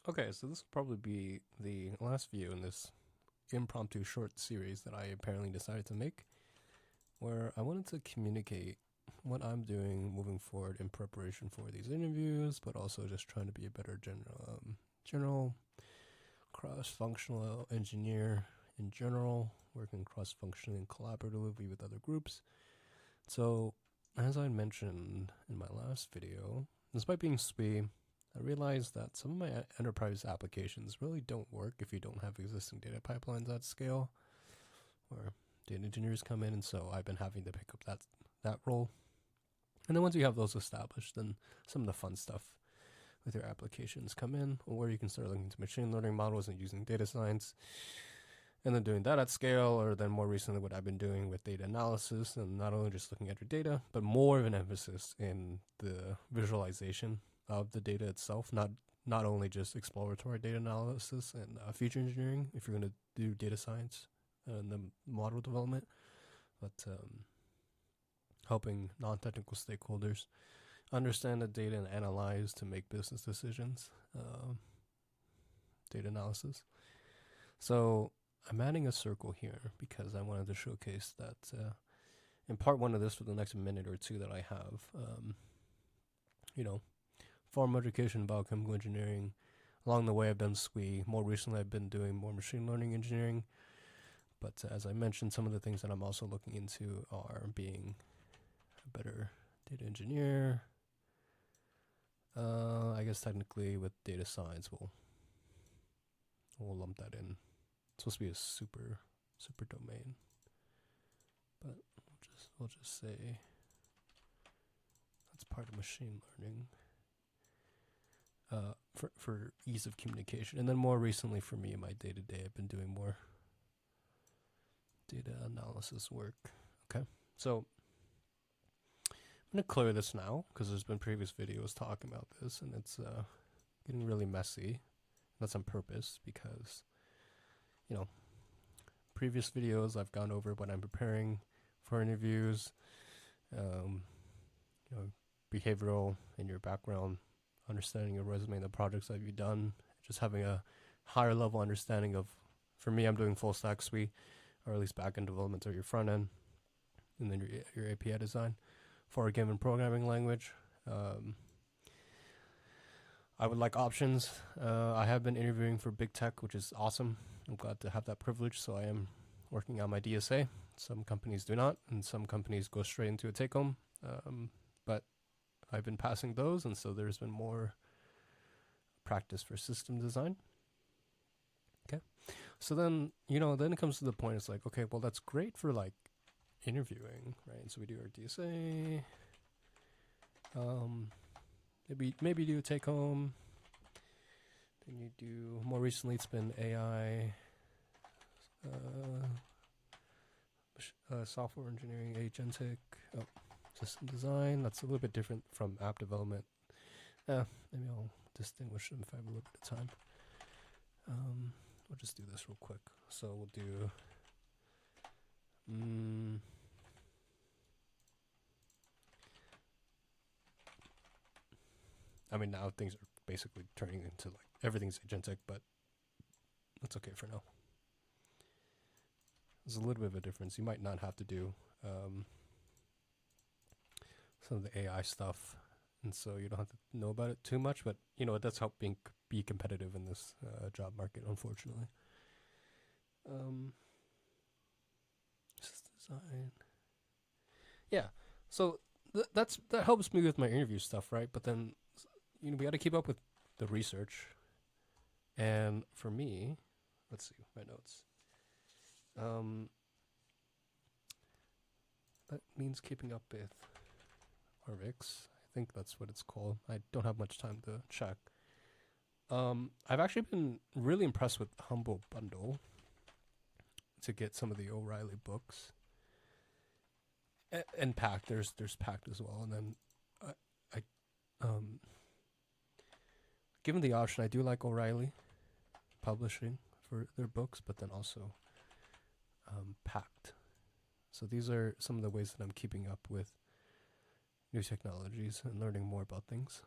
Okay, so this will probably be the last video in this impromptu short series that I apparently decided to make, where I wanted to communicate what I'm doing moving forward in preparation for these interviews, but also just trying to be a better general cross-functional engineer in general, working cross-functionally and collaboratively with other groups. So, as I mentioned in my last video, despite being SWE, I realized that some of my enterprise applications really don't work if you don't have existing data pipelines at scale, where data engineers come in, and so I've been having to pick up that role. And then once you have those established, then some of the fun stuff with your applications come in, where you can start looking into machine learning models and using data science, and then doing that at scale, or then more recently what I've been doing with data analysis, and not only just looking at your data, but more of an emphasis in the visualization of the data itself, not only just exploratory data analysis and feature engineering if you're going to do data science and the model development, but helping non-technical stakeholders understand the data and analyze to make business decisions, data analysis. So I'm adding a circle here because I wanted to showcase that in part one of this for the next minute or two that I have, farm education, biochemical engineering. Along the way, I've done SWE. More recently, I've been doing more machine learning engineering. But as I mentioned, some of the things that I'm also looking into are being a better data engineer. I guess technically with data science, we'll lump that in. It's supposed to be a super domain, but we'll just say that's part of machine learning. For ease of communication. And then more recently for me in my day-to-day, I've been doing more data analysis work. Okay, so I'm going to clear this now because there's been previous videos talking about this, and it's getting really messy. That's on purpose because, previous videos I've gone over when I'm preparing for interviews, behavioral in your background, understanding your resume and the projects that you've done, just having a higher level understanding of, for me, I'm doing full stack SWE, or at least back-end development or your front end, and then your API design for a given programming language. I would like options. I have been interviewing for big tech, which is awesome. I'm glad to have that privilege, so I am working on my DSA. Some companies do not, and some companies go straight into a take-home. But I've been passing those, and so there's been more practice for system design. Okay. So then, then it comes to the point, it's like, okay, well, that's great for like interviewing, right? So we do our DSA. Maybe do a take home. Then you do, more recently it's been AI, software engineering, agentic, system design. That's a little bit different from app development. Maybe I'll distinguish them if I have a little bit of time. We'll just do this real quick. So we'll do now things are basically turning into like everything's agentic, but that's okay for now. There's a little bit of a difference. You might not have to do some of the AI stuff, and so you don't have to know about it too much, but it does help be competitive in this job market, unfortunately. System design. Yeah, so that helps me with my interview stuff, right? But then we got to keep up with the research, and for me, let's see my notes. That means keeping up with Arvix. I think that's what it's called. I don't have much time to check. I've actually been really impressed with Humble Bundle to get some of the O'Reilly books. And Pact, there's Pact as well. And then I given the option, I do like O'Reilly publishing for their books, but then also Pact. So these are some of the ways that I'm keeping up with new technologies and learning more about things.